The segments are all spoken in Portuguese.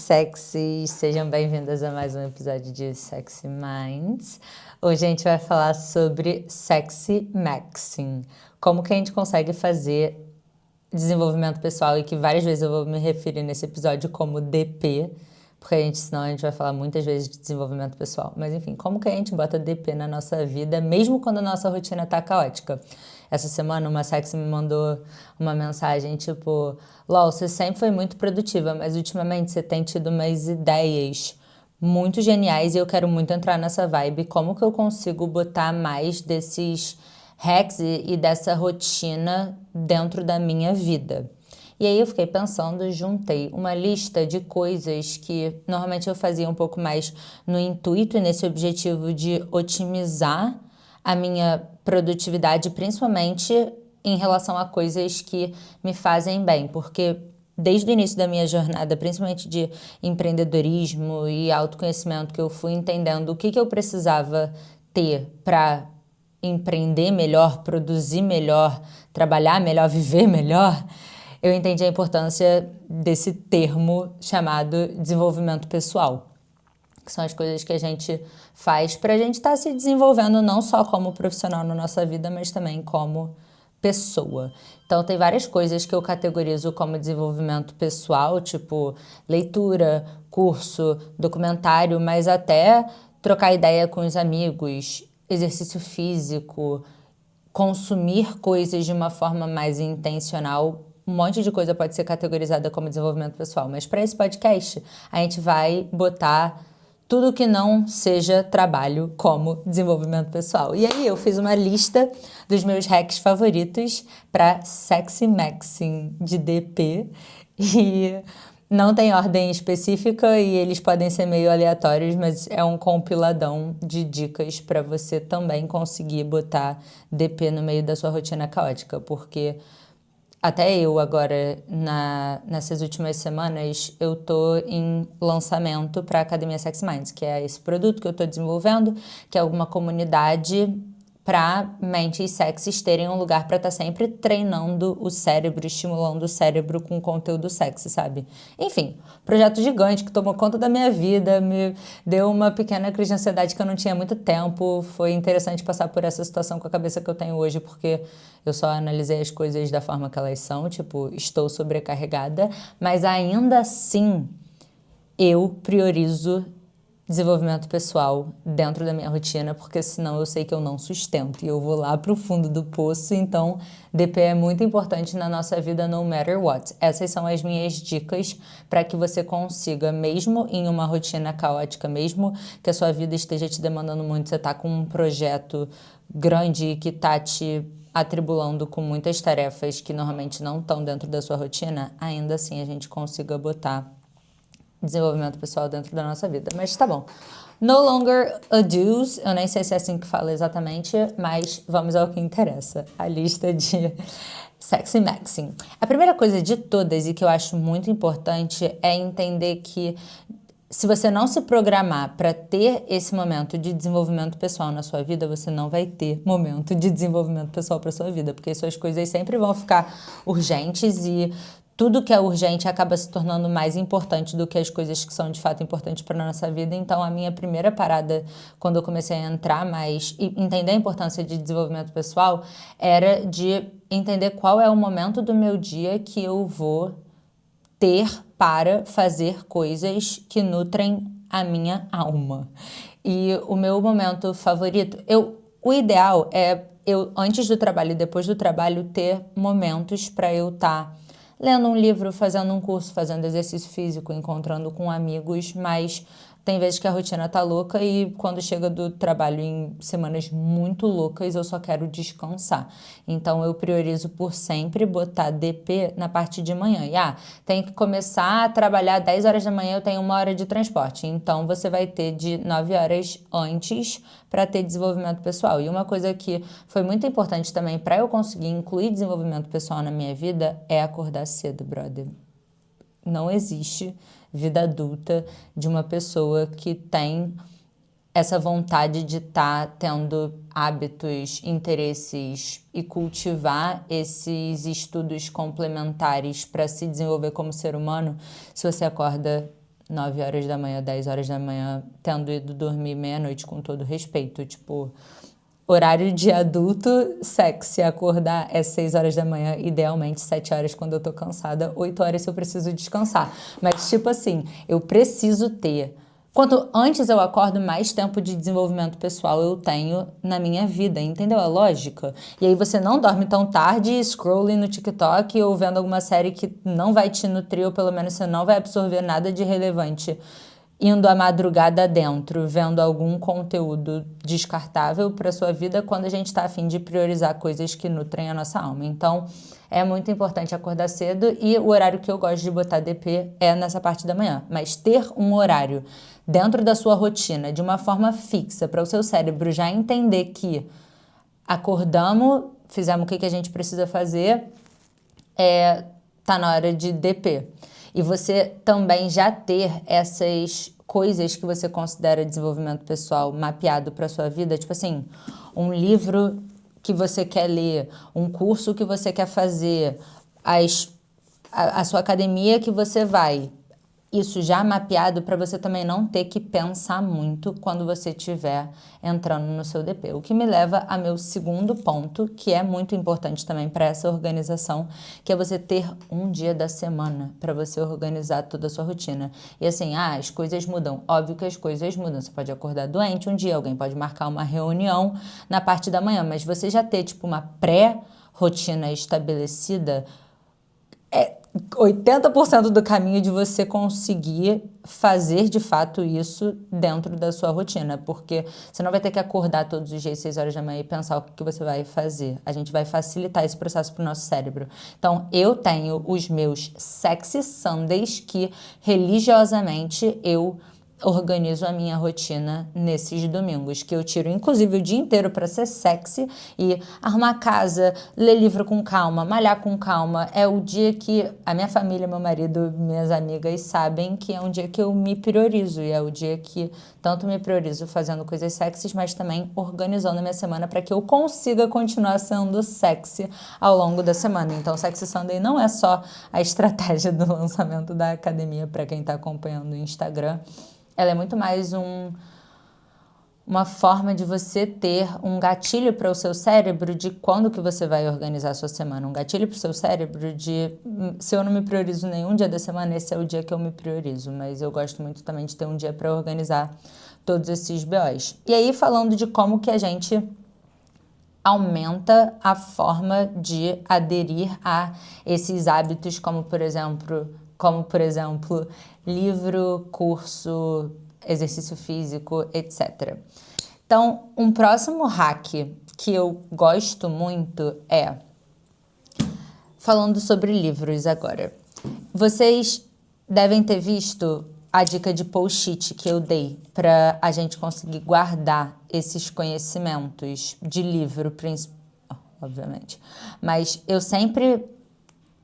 sexys! Sejam bem-vindas a mais um episódio de Sexy Minds. Hoje a gente vai falar sobre Sexy Maxing, como que a gente consegue fazer desenvolvimento pessoal e que várias vezes eu vou me referir nesse episódio como DP, porque senão a gente vai falar muitas vezes de desenvolvimento pessoal. Mas enfim, como que a gente bota DP na nossa vida, mesmo quando a nossa rotina tá caótica? Essa semana uma sexy me mandou uma mensagem tipo: LOL, você sempre foi muito produtiva, mas ultimamente você tem tido umas ideias muito geniais e eu quero muito entrar nessa vibe. Como que eu consigo botar mais desses hacks e dessa rotina dentro da minha vida? E aí eu fiquei pensando, juntei uma lista de coisas que normalmente eu fazia um pouco mais no intuito e nesse objetivo de otimizar a minha produtividade, principalmente em relação a coisas que me fazem bem, porque desde o início da minha jornada, principalmente de empreendedorismo e autoconhecimento, que eu fui entendendo o que eu precisava ter para empreender melhor, produzir melhor, trabalhar melhor, viver melhor, eu entendi a importância desse termo chamado desenvolvimento pessoal, que são as coisas que a gente faz para a gente estar se desenvolvendo não só como profissional na nossa vida, mas também como pessoa. Então tem várias coisas que eu categorizo como desenvolvimento pessoal, tipo leitura, curso, documentário, mas até trocar ideia com os amigos, exercício físico, consumir coisas de uma forma mais intencional. Um monte de coisa pode ser categorizada como desenvolvimento pessoal, mas para esse podcast a gente vai botar tudo que não seja trabalho como desenvolvimento pessoal. E aí eu fiz uma lista dos meus hacks favoritos para Sexy Maxing de DP e não tem ordem específica e eles podem ser meio aleatórios, mas é um compiladão de dicas para você também conseguir botar DP no meio da sua rotina caótica, porque até eu agora, nessas últimas semanas, eu tô em lançamento para a Academia Sexy Minds, que é esse produto que eu tô desenvolvendo, que é alguma comunidade para mentes sexys terem um lugar para estar sempre treinando o cérebro, estimulando o cérebro com conteúdo sexy, sabe? Enfim, projeto gigante que tomou conta da minha vida, me deu uma pequena crise de ansiedade que eu não tinha muito tempo. Foi interessante passar por essa situação com a cabeça que eu tenho hoje, porque eu só analisei as coisas da forma que elas são, tipo, estou sobrecarregada, mas ainda assim eu priorizo desenvolvimento pessoal dentro da minha rotina, porque senão eu sei que eu não sustento e eu vou lá pro fundo do poço. Então DP é muito importante na nossa vida no matter what. Essas são as minhas dicas para que você consiga, mesmo em uma rotina caótica, mesmo que a sua vida esteja te demandando muito, você tá com um projeto grande que tá te atribulando com muitas tarefas que normalmente não estão dentro da sua rotina, ainda assim a gente consiga botar desenvolvimento pessoal dentro da nossa vida. Mas tá bom. No longer ados, eu nem sei se é assim que fala exatamente, mas vamos ao que interessa. A lista de Sexy Maxing. A primeira coisa de todas e que eu acho muito importante é entender que se você não se programar para ter esse momento de desenvolvimento pessoal na sua vida, você não vai ter momento de desenvolvimento pessoal para sua vida, porque suas coisas sempre vão ficar urgentes e tudo que é urgente acaba se tornando mais importante do que as coisas que são de fato importantes para a nossa vida. Então, a minha primeira parada, quando eu comecei a entrar mais e entender a importância de desenvolvimento pessoal, era de entender qual é o momento do meu dia que eu vou ter para fazer coisas que nutrem a minha alma. E o meu momento favorito, o ideal é eu, antes do trabalho e depois do trabalho, ter momentos para eu estar lendo um livro, fazendo um curso, fazendo exercício físico, encontrando com amigos, mas tem vezes que a rotina tá louca e quando chega do trabalho em semanas muito loucas, eu só quero descansar. Então eu priorizo por sempre botar DP na parte de manhã. E tem que começar a trabalhar 10 horas da manhã, eu tenho 1 hora de transporte. Então você vai ter de 9 horas antes para ter desenvolvimento pessoal. E uma coisa que foi muito importante também para eu conseguir incluir desenvolvimento pessoal na minha vida é acordar cedo, brother. Não existe vida adulta de uma pessoa que tem essa vontade de estar tendo hábitos, interesses e cultivar esses estudos complementares para se desenvolver como ser humano se você acorda 9 horas da manhã, 10 horas da manhã, tendo ido dormir meia-noite, com todo respeito. Tipo, horário de adulto, sexy, acordar é 6 horas da manhã, idealmente 7 horas quando eu tô cansada, 8 horas se eu preciso descansar. Mas, tipo assim, eu preciso ter. Quanto antes eu acordo, mais tempo de desenvolvimento pessoal eu tenho na minha vida, entendeu a lógica? E aí você não dorme tão tarde scrolling no TikTok ou vendo alguma série que não vai te nutrir, ou pelo menos você não vai absorver nada de relevante indo à madrugada dentro, vendo algum conteúdo descartável para sua vida quando a gente está a fim de priorizar coisas que nutrem a nossa alma. Então, é muito importante acordar cedo e o horário que eu gosto de botar DP é nessa parte da manhã. Mas ter um horário dentro da sua rotina, de uma forma fixa, para o seu cérebro já entender que acordamos, fizemos o que a gente precisa fazer, tá na hora de DP. E você também já ter essas coisas que você considera desenvolvimento pessoal mapeado para sua vida, tipo assim, um livro que você quer ler, um curso que você quer fazer, a sua academia que você vai. Isso já mapeado para você também não ter que pensar muito quando você estiver entrando no seu DP. O que me leva a meu segundo ponto, que é muito importante também para essa organização, que é você ter um dia da semana para você organizar toda a sua rotina. E assim, as coisas mudam. Óbvio que as coisas mudam. Você pode acordar doente um dia, alguém pode marcar uma reunião na parte da manhã, mas você já ter tipo uma pré-rotina estabelecida 80% do caminho de você conseguir fazer de fato isso dentro da sua rotina, porque você não vai ter que acordar todos os dias 6 horas da manhã e pensar o que você vai fazer. A gente vai facilitar esse processo para o nosso cérebro. Então, eu tenho os meus Sexy Sundays que religiosamente eu organizo a minha rotina nesses domingos, que eu tiro inclusive o dia inteiro para ser sexy e arrumar a casa, ler livro com calma, malhar com calma. É o dia que a minha família, meu marido, minhas amigas sabem que é um dia que eu me priorizo, e é o dia que tanto me priorizo fazendo coisas sexys, mas também organizando a minha semana para que eu consiga continuar sendo sexy ao longo da semana. Então, Sexy Sunday não é só a estratégia do lançamento da academia para quem está acompanhando o Instagram. Ela é muito mais uma forma de você ter um gatilho para o seu cérebro de quando que você vai organizar a sua semana. Um gatilho para o seu cérebro de, se eu não me priorizo nenhum dia da semana, esse é o dia que eu me priorizo. Mas eu gosto muito também de ter um dia para organizar todos esses BOs. E aí, falando de como que a gente aumenta a forma de aderir a esses hábitos, como por exemplo, livro, curso, exercício físico, etc. Então, um próximo hack que eu gosto muito é falando sobre livros agora. Vocês devem ter visto a dica de post-it que eu dei para a gente conseguir guardar esses conhecimentos de livro, obviamente. Mas eu sempre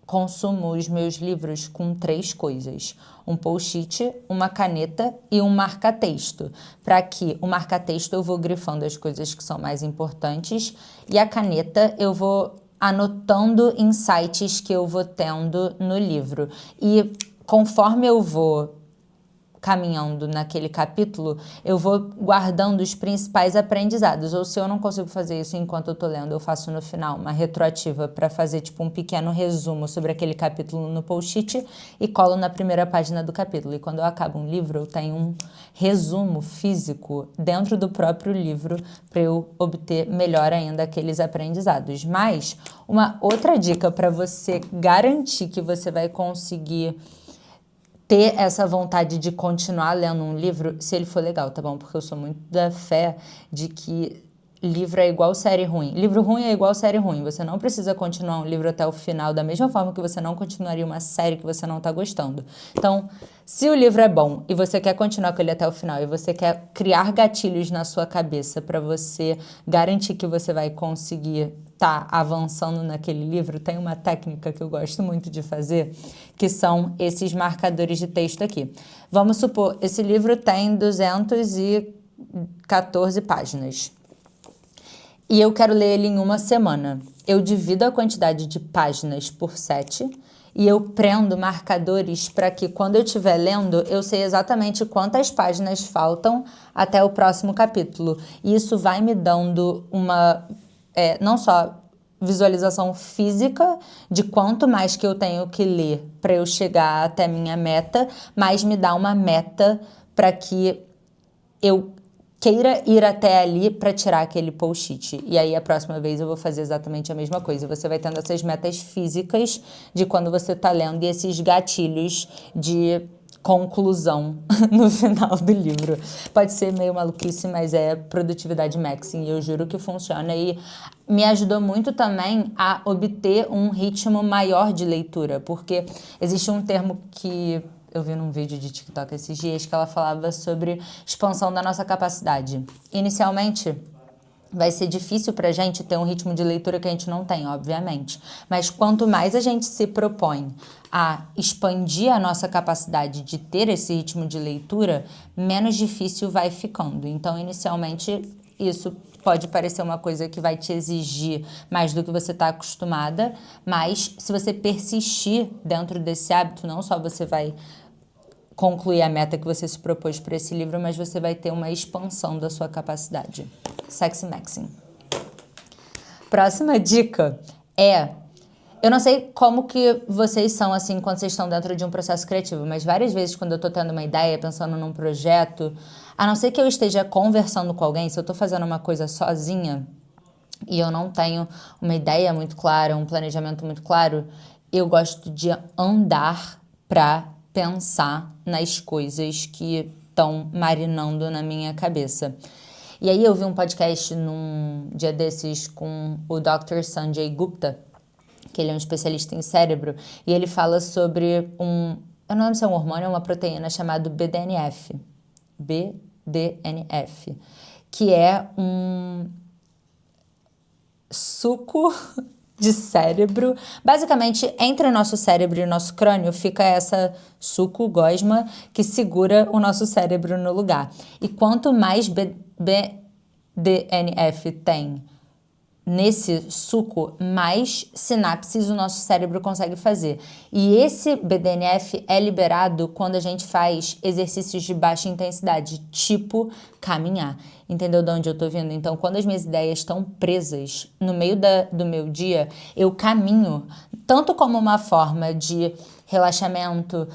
consumo os meus livros com 3 coisas: um post-it, uma caneta e um marca-texto. Para que o marca-texto eu vou grifando as coisas que são mais importantes e a caneta eu vou anotando insights que eu vou tendo no livro. E conforme eu vou caminhando naquele capítulo, eu vou guardando os principais aprendizados. Ou se eu não consigo fazer isso enquanto eu tô lendo, eu faço no final uma retroativa para fazer tipo um pequeno resumo sobre aquele capítulo no post-it e colo na primeira página do capítulo. E quando eu acabo um livro, eu tenho um resumo físico dentro do próprio livro para eu obter melhor ainda aqueles aprendizados. Mas uma outra dica para você garantir que você vai conseguir ter essa vontade de continuar lendo um livro, se ele for legal, tá bom? Porque eu sou muito da fé de que livro é igual série ruim. Livro ruim é igual série ruim. Você não precisa continuar um livro até o final, da mesma forma que você não continuaria uma série que você não tá gostando. Então, se o livro é bom e você quer continuar com ele até o final e você quer criar gatilhos na sua cabeça para você garantir que você vai conseguir tá avançando naquele livro, tem uma técnica que eu gosto muito de fazer, que são esses marcadores de texto aqui. Vamos supor, esse livro tem 214 páginas. E eu quero ler ele em uma semana. Eu divido a quantidade de páginas por 7 e eu prendo marcadores para que quando eu estiver lendo, eu sei exatamente quantas páginas faltam até o próximo capítulo. E isso vai me dando uma, não só visualização física de quanto mais que eu tenho que ler para eu chegar até minha meta, mas me dá uma meta para que eu queira ir até ali para tirar aquele post-it. E aí a próxima vez eu vou fazer exatamente a mesma coisa. Você vai tendo essas metas físicas de quando você está lendo e esses gatilhos de conclusão no final do livro. Pode ser meio maluquice, mas é produtividade maxing e eu juro que funciona e me ajudou muito também a obter um ritmo maior de leitura, porque existe um termo que eu vi num vídeo de TikTok esses dias que ela falava sobre expansão da nossa capacidade. Inicialmente, vai ser difícil para a gente ter um ritmo de leitura que a gente não tem, obviamente. Mas quanto mais a gente se propõe a expandir a nossa capacidade de ter esse ritmo de leitura, menos difícil vai ficando. Então, inicialmente, isso pode parecer uma coisa que vai te exigir mais do que você está acostumada, mas se você persistir dentro desse hábito, não só você vai concluir a meta que você se propôs para esse livro, mas você vai ter uma expansão da sua capacidade. Sexy Maxim. Próxima dica é... Eu não sei como que vocês são assim quando vocês estão dentro de um processo criativo, mas várias vezes quando eu tô tendo uma ideia, pensando num projeto, a não ser que eu esteja conversando com alguém, se eu tô fazendo uma coisa sozinha e eu não tenho uma ideia muito clara, um planejamento muito claro, eu gosto de andar para pensar nas coisas que estão marinando na minha cabeça. E aí eu vi um podcast num dia desses com o Dr. Sanjay Gupta, que ele é um especialista em cérebro, e ele fala sobre eu não lembro se é um hormônio ou uma proteína chamado BDNF. BDNF, que é um suco de cérebro. Basicamente, entre o nosso cérebro e o nosso crânio fica essa suco, gosma, que segura o nosso cérebro no lugar. E quanto mais BDNF tem nesse suco, mais sinapses o nosso cérebro consegue fazer. E esse BDNF é liberado quando a gente faz exercícios de baixa intensidade, tipo caminhar. Entendeu de onde eu tô vindo? Então, quando as minhas ideias estão presas no meio do meu dia, eu caminho, tanto como uma forma de relaxamento,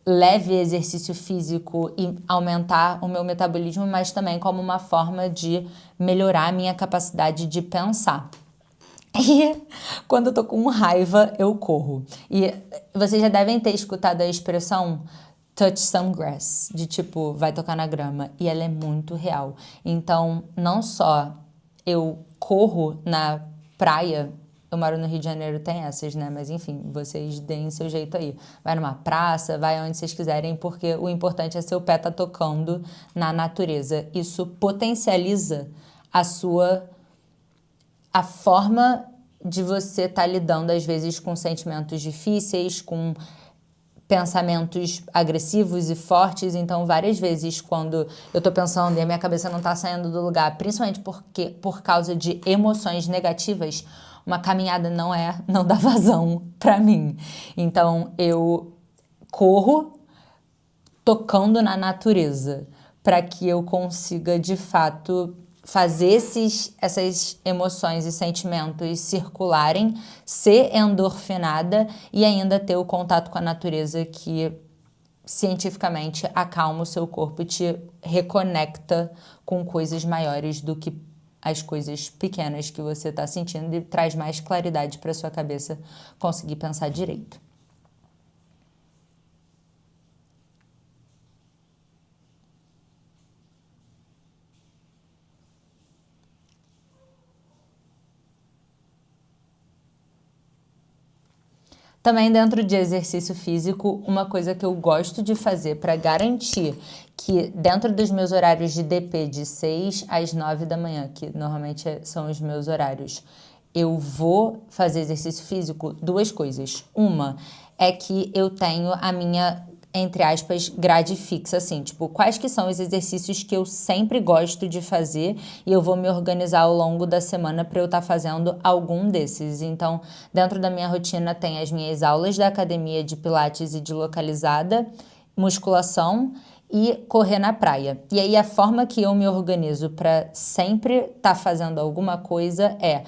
leve exercício físico e aumentar o meu metabolismo, mas também como uma forma de melhorar a minha capacidade de pensar. E quando eu tô com raiva, eu corro. E vocês já devem ter escutado a expressão touch some grass, de tipo, vai tocar na grama. E ela é muito real. Então, não só eu corro na praia, eu moro no Rio de Janeiro, tem essas, né? Mas enfim, vocês deem seu jeito aí. Vai numa praça, vai onde vocês quiserem, porque o importante é seu pé tá tocando na natureza. Isso potencializa a forma de você estar lidando, às vezes, com sentimentos difíceis, com pensamentos agressivos e fortes. Então, várias vezes, quando eu tô pensando e a minha cabeça não tá saindo do lugar, principalmente por causa de emoções negativas, uma caminhada não dá vazão pra mim. Então, eu corro tocando na natureza para que eu consiga, de fato, fazer essas emoções e sentimentos circularem, ser endorfinada e ainda ter o contato com a natureza que cientificamente acalma o seu corpo e te reconecta com coisas maiores do que as coisas pequenas que você está sentindo e traz mais claridade para sua cabeça conseguir pensar direito. Também dentro de exercício físico, uma coisa que eu gosto de fazer para garantir que dentro dos meus horários de DP de 6 às 9 da manhã, que normalmente são os meus horários, eu vou fazer exercício físico, duas coisas. Uma é que eu tenho a minha entre aspas, grade fixa, assim, tipo, quais que são os exercícios que eu sempre gosto de fazer e eu vou me organizar ao longo da semana para eu estar fazendo algum desses. Então, dentro da minha rotina tem as minhas aulas da academia de pilates e de localizada, musculação e correr na praia. E aí a forma que eu me organizo para sempre estar fazendo alguma coisa é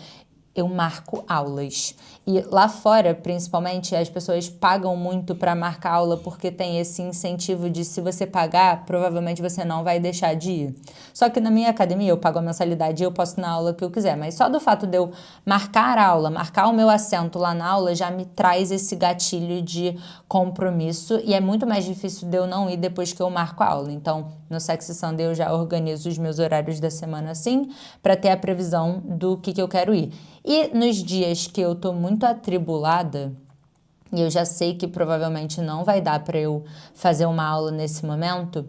eu marco aulas. E lá fora, principalmente, as pessoas pagam muito para marcar aula porque tem esse incentivo de se você pagar, provavelmente você não vai deixar de ir. Só que na minha academia eu pago a mensalidade e eu posso ir na aula que eu quiser, mas só do fato de eu marcar a aula, marcar o meu assento lá na aula já me traz esse gatilho de compromisso e é muito mais difícil de eu não ir depois que eu marco a aula. Então, no Sexy Sunday eu já organizo os meus horários da semana assim, para ter a previsão do que eu quero ir. E nos dias que eu tô muito atribulada, e eu já sei que provavelmente não vai dar para eu fazer uma aula nesse momento,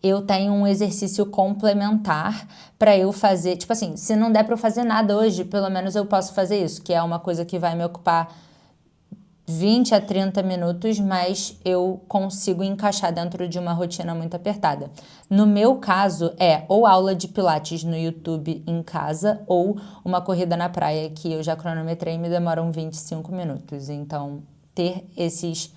eu tenho um exercício complementar para eu fazer, tipo assim, se não der para eu fazer nada hoje, pelo menos eu posso fazer isso, que é uma coisa que vai me ocupar 20 a 30 minutos, mas eu consigo encaixar dentro de uma rotina muito apertada. No meu caso, é ou aula de pilates no YouTube em casa ou uma corrida na praia, que eu já cronometrei e me demoram 25 minutos. Então, ter esses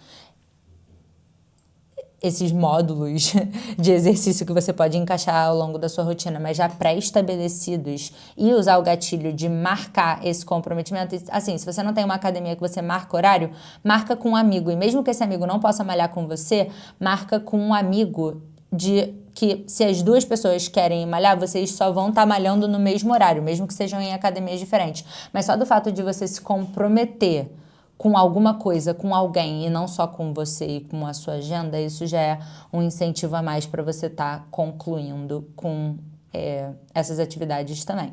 módulos de exercício que você pode encaixar ao longo da sua rotina, mas já pré-estabelecidos e usar o gatilho de marcar esse comprometimento. Assim, se você não tem uma academia que você marca horário, marca com um amigo. E mesmo que esse amigo não possa malhar com você, marca com um amigo de que se as duas pessoas querem malhar, vocês só vão estar malhando no mesmo horário, mesmo que sejam em academias diferentes. Mas só do fato de você se comprometer com alguma coisa, com alguém e não só com você e com a sua agenda, isso já é um incentivo a mais para você estar concluindo com essas atividades também.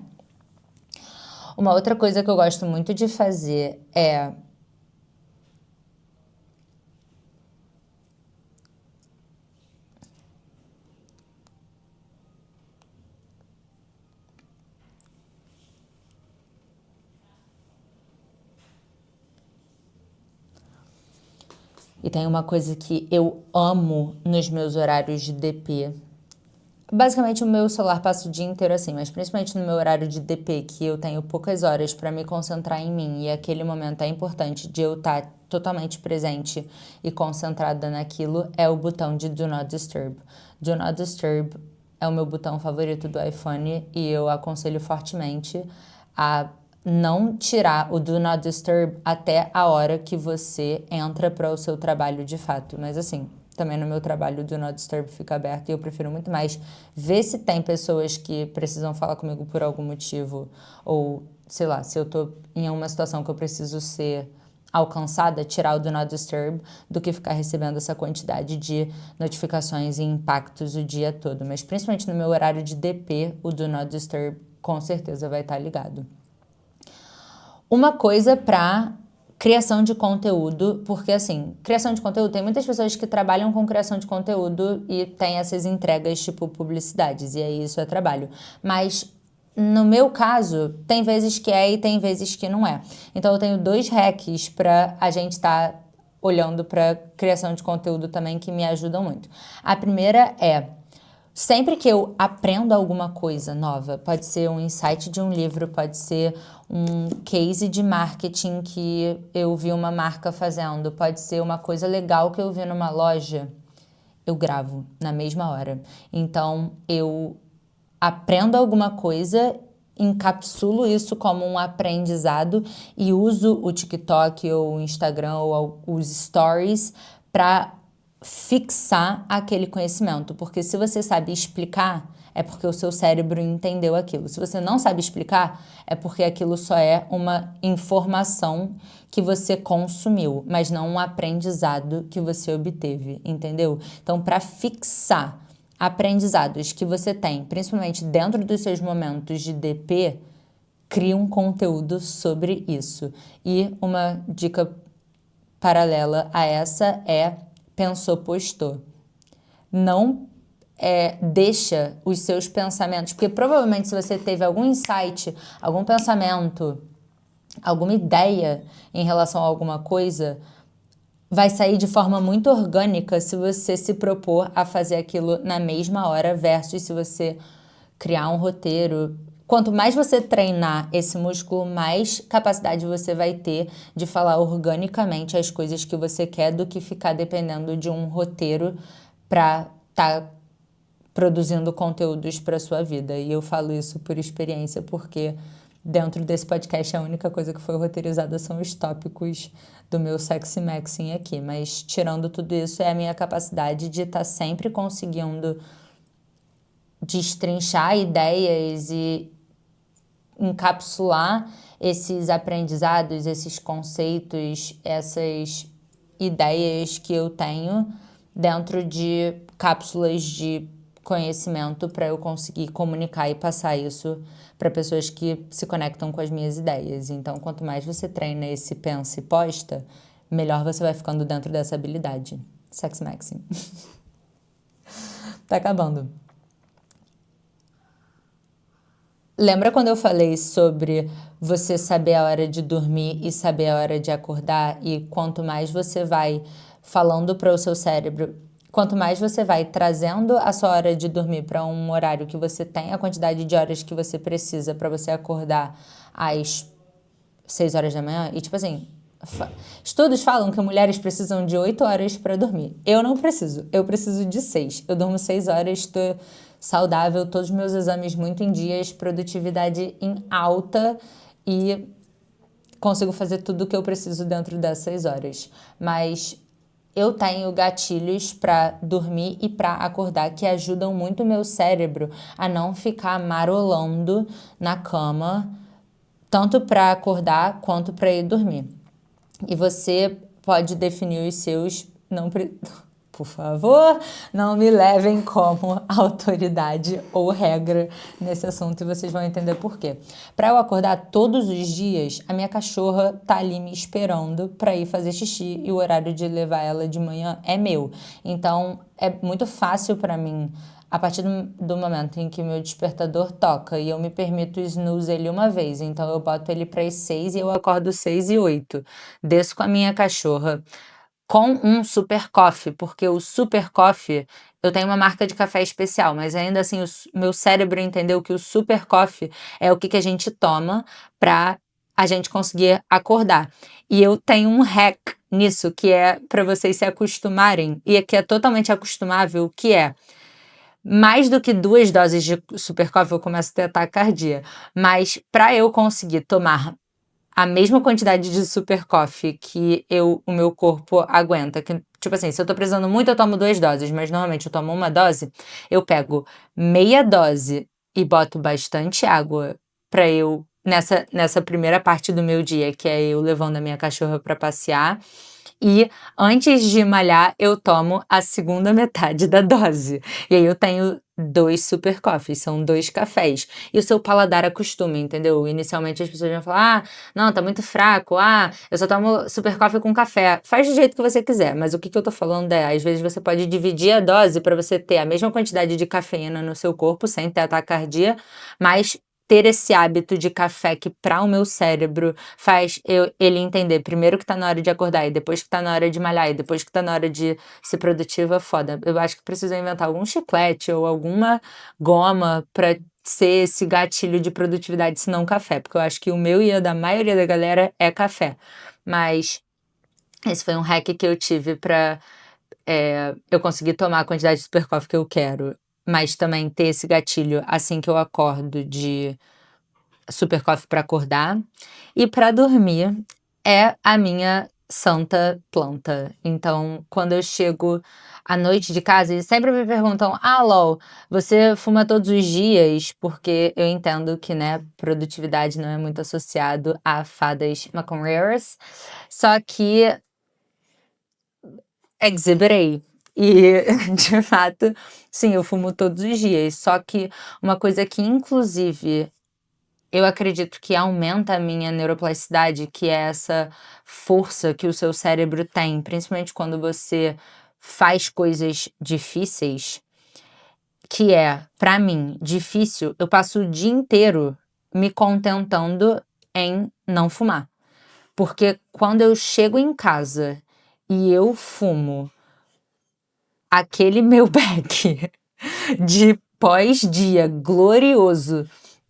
Uma outra coisa que eu gosto muito de fazer é e tem uma coisa que eu amo nos meus horários de DP. Basicamente, o meu celular passa o dia inteiro assim, mas principalmente no meu horário de DP, que eu tenho poucas horas para me concentrar em mim e aquele momento é importante de eu estar totalmente presente e concentrada naquilo, é o botão de Do Not Disturb. Do Not Disturb é o meu botão favorito do iPhone e eu aconselho fortemente a não tirar o Do Not Disturb até a hora que você entra para o seu trabalho de fato. Mas assim, também no meu trabalho o Do Not Disturb fica aberto e eu prefiro muito mais ver se tem pessoas que precisam falar comigo por algum motivo ou, sei lá, se eu tô em uma situação que eu preciso ser alcançada, tirar o Do Not Disturb do que ficar recebendo essa quantidade de notificações e impactos o dia todo. Mas principalmente no meu horário de DP, o Do Not Disturb com certeza vai estar ligado. Uma coisa para criação de conteúdo, porque assim, criação de conteúdo, tem muitas pessoas que trabalham com criação de conteúdo e tem essas entregas tipo publicidades, e aí isso é trabalho. Mas no meu caso, tem vezes que é e tem vezes que não é. Então eu tenho 2 hacks para a gente estar olhando para criação de conteúdo também que me ajudam muito. A primeira é sempre que eu aprendo alguma coisa nova, pode ser um insight de um livro, pode ser um case de marketing que eu vi uma marca fazendo, pode ser uma coisa legal que eu vi numa loja, eu gravo na mesma hora. Então, eu aprendo alguma coisa, encapsulo isso como um aprendizado e uso o TikTok ou o Instagram ou os stories para fixar aquele conhecimento, porque se você sabe explicar, é porque o seu cérebro entendeu aquilo. Se você não sabe explicar, é porque aquilo só é uma informação que você consumiu, mas não um aprendizado que você obteve, entendeu? Então, para fixar aprendizados que você tem, principalmente dentro dos seus momentos de DP, crie um conteúdo sobre isso. E uma dica paralela a essa é pensou, postou. Não deixa os seus pensamentos, porque provavelmente se você teve algum insight, algum pensamento, alguma ideia em relação a alguma coisa, vai sair de forma muito orgânica se você se propor a fazer aquilo na mesma hora versus se você criar um roteiro. Quanto mais você treinar esse músculo, mais capacidade você vai ter de falar organicamente as coisas que você quer do que ficar dependendo de um roteiro para estar produzindo conteúdos para sua vida. E eu falo isso por experiência, porque dentro desse podcast a única coisa que foi roteirizada são os tópicos do meu Sexy Maxing aqui. Mas tirando tudo isso, é a minha capacidade de estar sempre conseguindo destrinchar ideias e encapsular esses aprendizados, esses conceitos, essas ideias que eu tenho dentro de cápsulas de conhecimento para eu conseguir comunicar e passar isso para pessoas que se conectam com as minhas ideias. Então, quanto mais você treina esse pensa e posta, melhor você vai ficando dentro dessa habilidade. Sexy Maxim. Tá acabando. Lembra quando eu falei sobre você saber a hora de dormir e saber a hora de acordar? E quanto mais você vai falando para o seu cérebro, quanto mais você vai trazendo a sua hora de dormir para um horário que você tem a quantidade de horas que você precisa para você acordar às 6 horas da manhã, e tipo assim, estudos falam que mulheres precisam de 8 horas para dormir. Eu não preciso, eu preciso de 6. Eu durmo 6 horas, estou saudável, todos os meus exames muito em dias, produtividade em alta e consigo fazer tudo o que eu preciso dentro dessas horas. Mas eu tenho gatilhos para dormir e para acordar que ajudam muito o meu cérebro a não ficar marolando na cama, tanto para acordar quanto para ir dormir. E você pode definir os seus, não, por favor, não me levem como autoridade ou regra nesse assunto e vocês vão entender por quê. Para eu acordar todos os dias, a minha cachorra tá ali me esperando para ir fazer xixi e o horário de levar ela de manhã é meu. Então, é muito fácil para mim, a partir do momento em que o meu despertador toca e eu me permito snooze ele uma vez, então eu boto ele para as 6 e eu acordo 6h08. Desço com a minha cachorra com um super coffee, porque o super coffee, eu tenho uma marca de café especial, mas ainda assim o meu cérebro entendeu que o super coffee é o que a gente toma para a gente conseguir acordar. E eu tenho um hack nisso, que é para vocês se acostumarem, e que é totalmente acostumável, que é mais do que 2 doses de super coffee eu começo a ter ataque cardíaco. Mas para eu conseguir tomar a mesma quantidade de super coffee que o meu corpo aguenta, que, tipo assim, se eu tô precisando muito, eu tomo 2 doses, mas normalmente eu tomo 1 dose, eu pego meia dose e boto bastante água pra eu, nessa primeira parte do meu dia, que é eu levando a minha cachorra pra passear, e antes de malhar, eu tomo a segunda metade da dose. E aí eu tenho 2 super coffees, são 2 cafés. E o seu paladar acostuma, entendeu? Inicialmente as pessoas vão falar, não, tá muito fraco, eu só tomo super coffee com café. Faz do jeito que você quiser, mas o que eu tô falando é, às vezes você pode dividir a dose para você ter a mesma quantidade de cafeína no seu corpo, sem ter ataque cardíaco, mas ter esse hábito de café que para o meu cérebro faz ele entender primeiro que tá na hora de acordar e depois que tá na hora de malhar e depois que tá na hora de ser produtiva, foda. Eu acho que preciso inventar algum chiclete ou alguma goma para ser esse gatilho de produtividade, se não café, porque eu acho que o meu e a da maioria da galera é café. Mas esse foi um hack que eu tive pra eu conseguir tomar a quantidade de super coffee que eu quero, mas também ter esse gatilho assim que eu acordo de super coffee para acordar. E para dormir é a minha santa planta. Então, quando eu chego à noite de casa, eles sempre me perguntam: LOL, você fuma todos os dias? Porque eu entendo que, né, produtividade não é muito associado a fadas maconheiras. Só que exhiberei. E, de fato, sim, eu fumo todos os dias. Só que uma coisa que, inclusive, eu acredito que aumenta a minha neuroplasticidade, que é essa força que o seu cérebro tem, principalmente quando você faz coisas difíceis, que é, pra mim, difícil, eu passo o dia inteiro me contentando em não fumar. Porque quando eu chego em casa e eu fumo aquele meu beck de pós-dia glorioso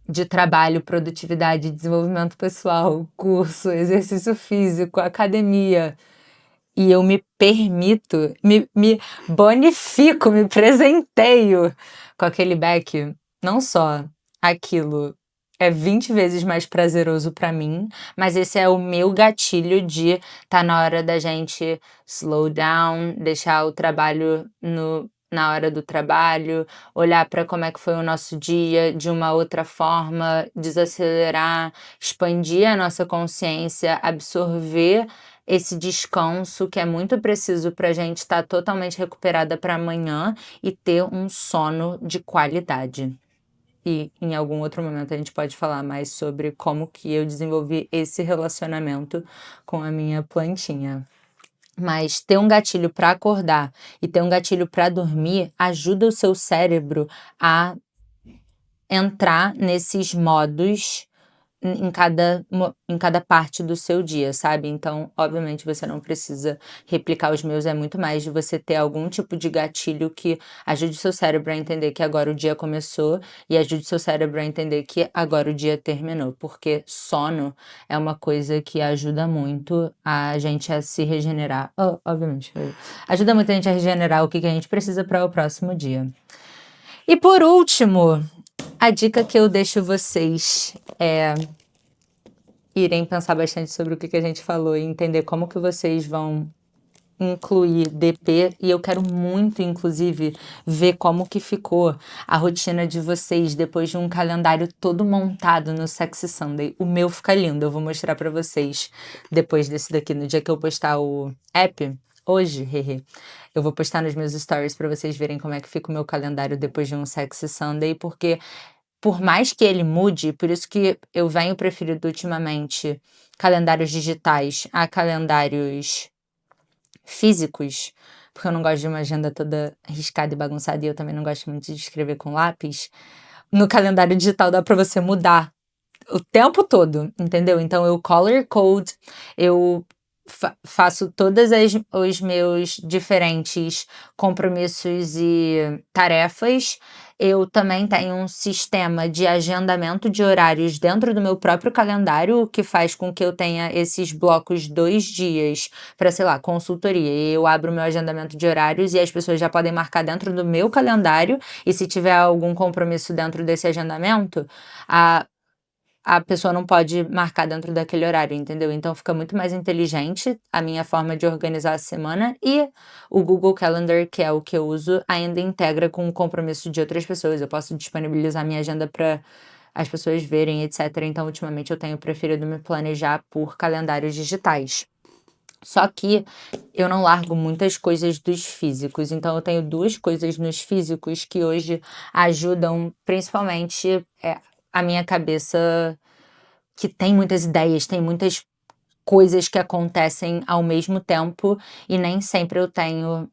de trabalho, produtividade, desenvolvimento pessoal, curso, exercício físico, academia, e eu me permito, me bonifico, me presenteio com aquele beck, não só aquilo é 20 vezes mais prazeroso para mim, mas esse é o meu gatilho de tá na hora da gente slow down, deixar o trabalho na hora do trabalho, olhar para como é que foi o nosso dia de uma outra forma, desacelerar, expandir a nossa consciência, absorver esse descanso que é muito preciso para a gente estar totalmente recuperada para amanhã e ter um sono de qualidade. E em algum outro momento a gente pode falar mais sobre como que eu desenvolvi esse relacionamento com a minha plantinha. Mas ter um gatilho para acordar e ter um gatilho para dormir ajuda o seu cérebro a entrar nesses modos em cada parte do seu dia, sabe? Então, obviamente, você não precisa replicar os meus, é muito mais de você ter algum tipo de gatilho que ajude o seu cérebro a entender que agora o dia começou e ajude o seu cérebro a entender que agora o dia terminou, porque sono é uma coisa que ajuda muito a gente a se regenerar. Obviamente, ajuda muito a gente a regenerar o que a gente precisa para o próximo dia. E por último, a dica que eu deixo vocês é irem pensar bastante sobre o que a gente falou e entender como que vocês vão incluir DP, e eu quero muito, inclusive, ver como que ficou a rotina de vocês depois de um calendário todo montado no Sexy Sunday. O meu fica lindo, eu vou mostrar pra vocês depois desse daqui, no dia que eu postar o app. Hoje, eu vou postar nos meus stories pra vocês verem como é que fica o meu calendário depois de um Sexy Sunday, porque por mais que ele mude, por isso que eu venho preferindo ultimamente calendários digitais a calendários físicos, porque eu não gosto de uma agenda toda riscada e bagunçada, e eu também não gosto muito de escrever com lápis. No calendário digital dá pra você mudar o tempo todo, entendeu? Então eu color code, eu faço todos os meus diferentes compromissos e tarefas. Eu também tenho um sistema de agendamento de horários dentro do meu próprio calendário, o que faz com que eu tenha esses blocos 2 dias para, sei lá, consultoria. Eu abro o meu agendamento de horários e as pessoas já podem marcar dentro do meu calendário, e se tiver algum compromisso dentro desse agendamento, a pessoa não pode marcar dentro daquele horário, entendeu? Então fica muito mais inteligente a minha forma de organizar a semana, e o Google Calendar, que é o que eu uso, ainda integra com o compromisso de outras pessoas. Eu posso disponibilizar minha agenda para as pessoas verem, etc. Então, ultimamente, eu tenho preferido me planejar por calendários digitais. Só que eu não largo muitas coisas dos físicos, então eu tenho 2 coisas nos físicos que hoje ajudam, principalmente a minha cabeça, que tem muitas ideias, tem muitas coisas que acontecem ao mesmo tempo, e nem sempre eu tenho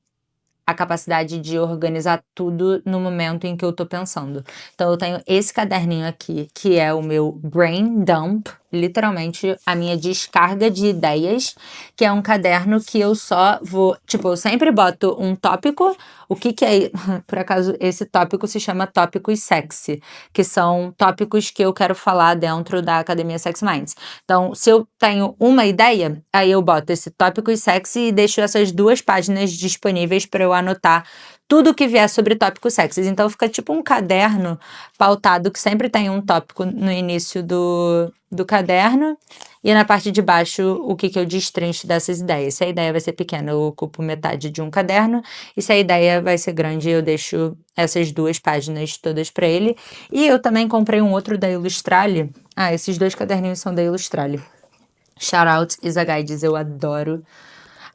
a capacidade de organizar tudo no momento em que eu tô pensando. Então eu tenho esse caderninho aqui, que é o meu brain dump, literalmente a minha descarga de ideias, que é um caderno que eu só vou, tipo, eu sempre boto um tópico. O que é, por acaso, esse tópico se chama tópicos sexy, que são tópicos que eu quero falar dentro da Academia Sexy Minds. Então, se eu tenho uma ideia, aí eu boto esse tópicos sexy e deixo essas 2 páginas disponíveis para eu anotar tudo que vier sobre tópicos sexys. Então fica tipo um caderno pautado que sempre tem um tópico no início do caderno, e na parte de baixo o que eu destrincho dessas ideias. Se a ideia vai ser pequena, eu ocupo metade de um caderno, e se a ideia vai ser grande, eu deixo essas 2 páginas todas para ele. E eu também comprei um outro da Illustrale. Esses 2 caderninhos são da Illustrale. Shout out Isa Guides, eu adoro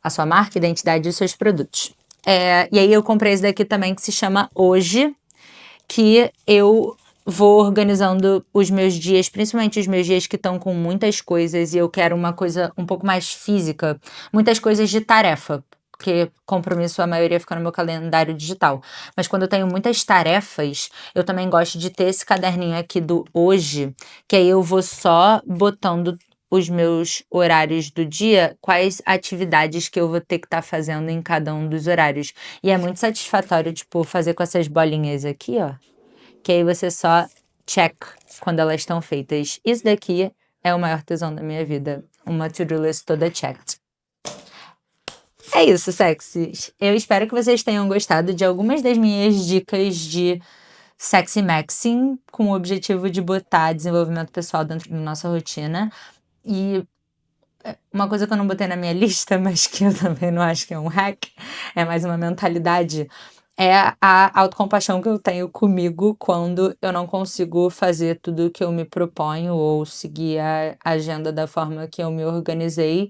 a sua marca, identidade e os seus produtos. E aí eu comprei esse daqui também, que se chama Hoje, que eu vou organizando os meus dias, principalmente os meus dias que estão com muitas coisas, e eu quero uma coisa um pouco mais física, muitas coisas de tarefa, porque compromisso a maioria fica no meu calendário digital. Mas quando eu tenho muitas tarefas, eu também gosto de ter esse caderninho aqui do Hoje, que aí eu vou só botando os meus horários do dia, quais atividades que eu vou ter que estar fazendo em cada um dos horários. E é muito satisfatório, tipo, fazer com essas bolinhas aqui, ó, que aí você só check quando elas estão feitas. Isso daqui é o maior tesão da minha vida, uma to-do list toda checked. É isso, sexys. Eu espero que vocês tenham gostado de algumas das minhas dicas de sexy maxing, com o objetivo de botar desenvolvimento pessoal dentro da nossa rotina. E uma coisa que eu não botei na minha lista, mas que eu também não acho que é um hack, é mais uma mentalidade, é a autocompaixão que eu tenho comigo quando eu não consigo fazer tudo o que eu me proponho ou seguir a agenda da forma que eu me organizei,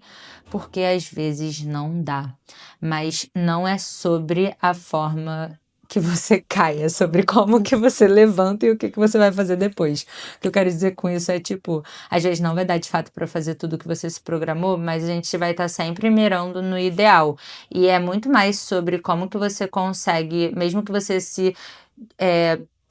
porque às vezes não dá. Mas não é sobre a forma que você cai, é sobre como que você levanta e o que você vai fazer depois. O que eu quero dizer com isso é, tipo, às vezes não vai dar de fato para fazer tudo que você se programou, mas a gente vai estar sempre mirando no ideal. E é muito mais sobre como que você consegue, mesmo que você se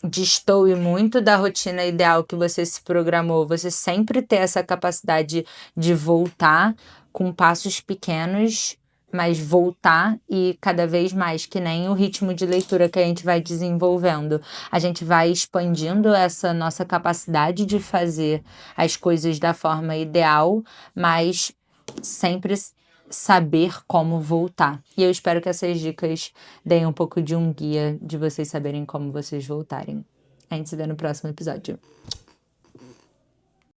destoe muito da rotina ideal que você se programou, você sempre ter essa capacidade de voltar com passos pequenos, mas voltar e cada vez mais, que nem o ritmo de leitura que a gente vai desenvolvendo. A gente vai expandindo essa nossa capacidade de fazer as coisas da forma ideal, mas sempre saber como voltar. E eu espero que essas dicas deem um pouco de um guia de vocês saberem como vocês voltarem. A gente se vê no próximo episódio.